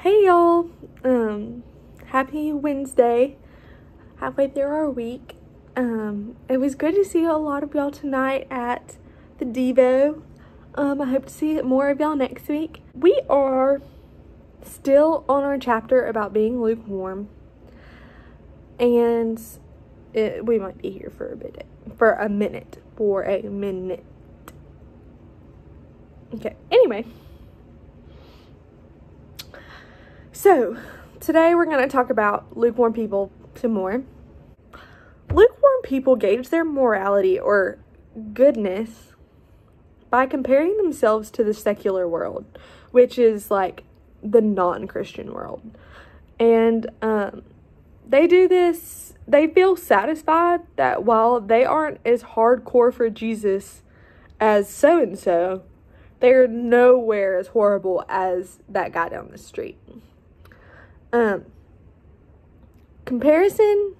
Hey y'all, happy Wednesday, halfway through our week. It was good to see a lot of y'all tonight at the Devo. I hope to see more of y'all next week. We are still on our chapter about being lukewarm, and we might be here for a minute. Okay, anyway. So, today we're going to talk about lukewarm people some more. Lukewarm people gauge their morality or goodness by comparing themselves to the secular world, which is like the non-Christian world. And they do this, they feel satisfied that while they aren't as hardcore for Jesus as so-and-so, they're nowhere as horrible as that guy down the street. Comparison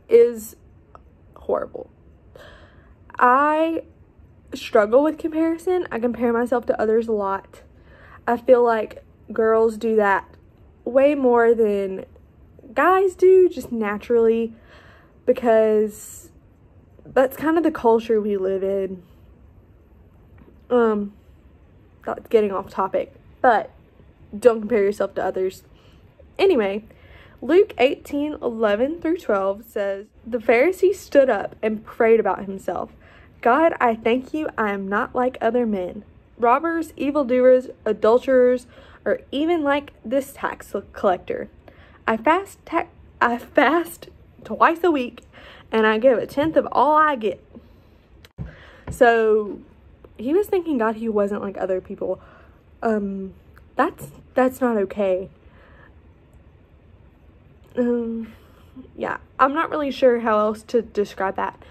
is horrible. I struggle with comparison. I compare myself to others a lot. I feel like girls do that way more than guys do, just naturally, because that's kind of the culture we live in. That's getting off topic, but don't compare yourself to others. Anyway, Luke 18:11-12 says, "The Pharisee stood up and prayed about himself. God, I thank you I am not like other men, robbers, evildoers, adulterers, or even like this tax collector. I fast twice a week, and I give 1/10 of all I get." So he was thanking God he wasn't like other people. That's not okay. Yeah, I'm not really sure how else to describe that.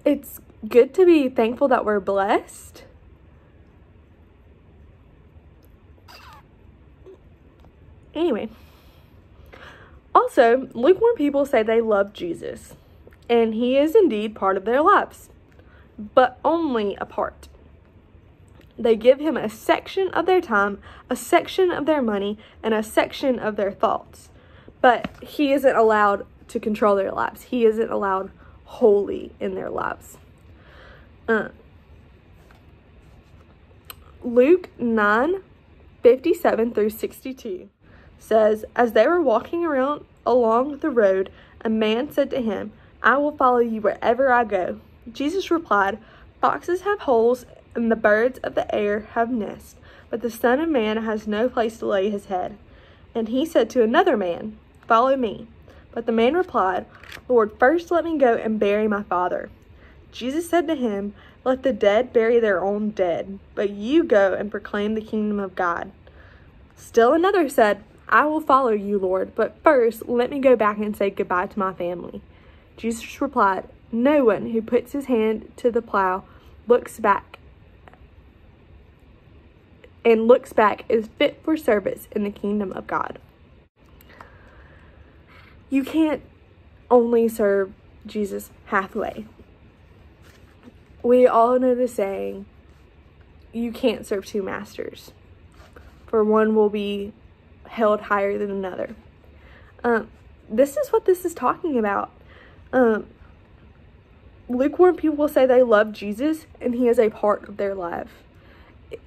It's good to be thankful that we're blessed. Anyway, also, lukewarm people say they love Jesus, and he is indeed part of their lives, but only a part. They give him a section of their time, a section of their money, and a section of their thoughts. But he isn't allowed to control their lives. He isn't allowed wholly in their lives. Luke 9:57-62 says, "As they were walking along the road, a man said to him, 'I will follow you wherever I go.' Jesus replied, 'Foxes have holes and the birds of the air have nests, but the Son of Man has no place to lay his head.' And he said to another man, 'Follow me.' But the man replied, 'Lord, first let me go and bury my father.' Jesus said to him, 'Let the dead bury their own dead, but you go and proclaim the kingdom of God.' Still another said, 'I will follow you, Lord, but first let me go back and say goodbye to my family.' Jesus replied, 'No one who puts his hand to the plow looks back is fit for service in the kingdom of God." You can't only serve Jesus halfway. We all know the saying, you can't serve two masters, for one will be held higher than another. This is what this is talking about. Lukewarm people say they love Jesus and he is a part of their life.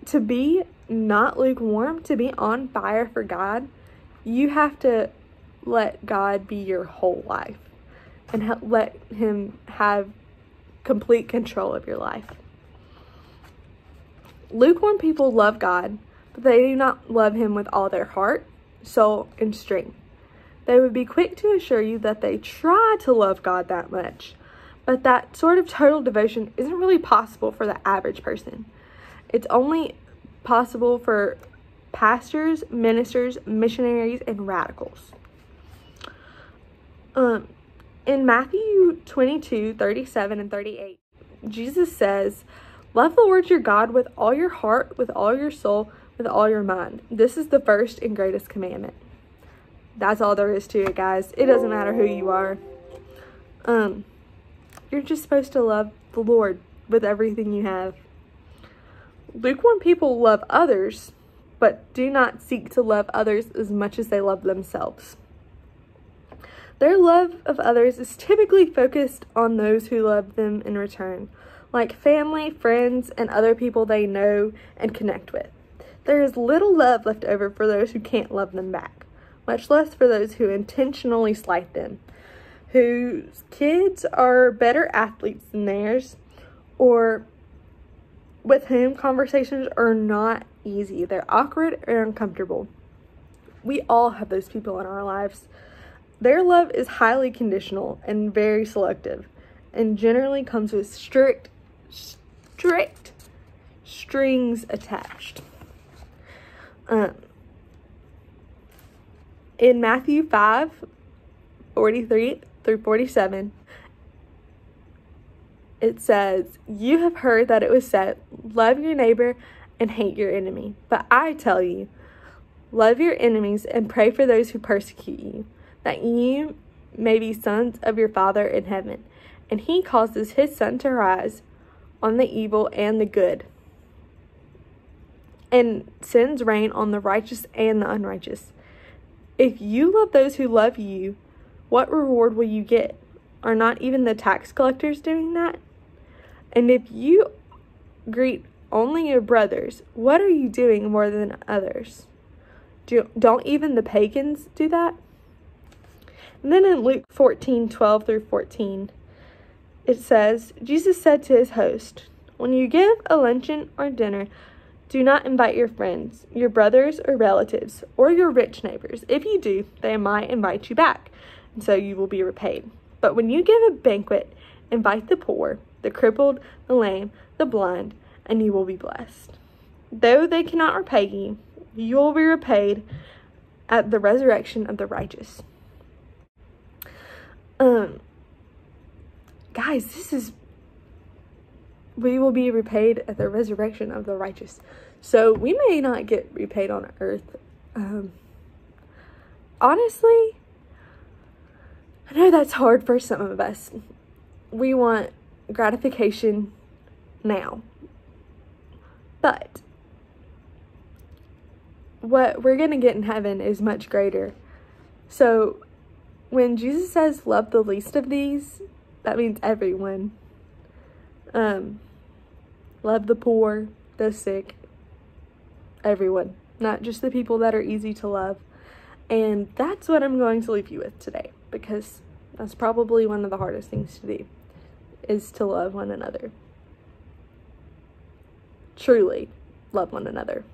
To be not lukewarm, to be on fire for God, you have to let God be your whole life and let him have complete control of your life. Lukewarm people love God, but they do not love him with all their heart, soul, and strength. They would be quick to assure you that they try to love God that much, but that sort of total devotion isn't really possible for the average person. It's only possible for pastors, ministers, missionaries, and radicals. In Matthew 22:37-38, Jesus says, "Love the Lord your God with all your heart, with all your soul, with all your mind. This is the first and greatest commandment." That's all there is to it, guys. It doesn't matter who you are. You're just supposed to love the Lord with everything you have. Lukewarm people love others, but do not seek to love others as much as they love themselves. Their love of others is typically focused on those who love them in return, like family, friends, and other people they know and connect with. There is little love left over for those who can't love them back, much less for those who intentionally slight them, whose kids are better athletes than theirs, or with whom conversations are not easy. They're awkward or uncomfortable. We all have those people in our lives. Their love is highly conditional and very selective, and generally comes with strict strings attached. In Matthew 5:43 through 47, it says, "You have heard that it was said, 'Love your neighbor and hate your enemy.' But I tell you, love your enemies and pray for those who persecute you, that you may be sons of your Father in heaven. And he causes his sun to rise on the evil and the good, and sends rain on the righteous and the unrighteous. If you love those who love you, what reward will you get? Are not even the tax collectors doing that? And if you greet only your brothers, what are you doing more than others? Don't even the pagans do that?" And then in Luke 14:12 through 14, it says, "Jesus said to his host, 'When you give a luncheon or dinner, do not invite your friends, your brothers or relatives, or your rich neighbors. If you do, they might invite you back, and so you will be repaid. But when you give a banquet, invite the poor, the crippled, the lame, the blind, and you will be blessed. Though they cannot repay you, you will be repaid at the resurrection of the righteous.'" Guys, we will be repaid at the resurrection of the righteous. So we may not get repaid on earth. Honestly, I know that's hard for some of us. We want gratification now. But what we're going to get in heaven is much greater. So when Jesus says, "Love the least of these," that means everyone. Love the poor, the sick, everyone, not just the people that are easy to love. And that's what I'm going to leave you with today, because that's probably one of the hardest things to do, is to love one another. Truly love one another.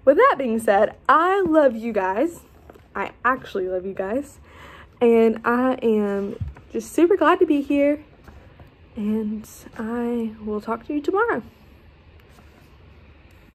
With that being said, I love you guys. I actually love you guys. And I am just super glad to be here. And I will talk to you tomorrow.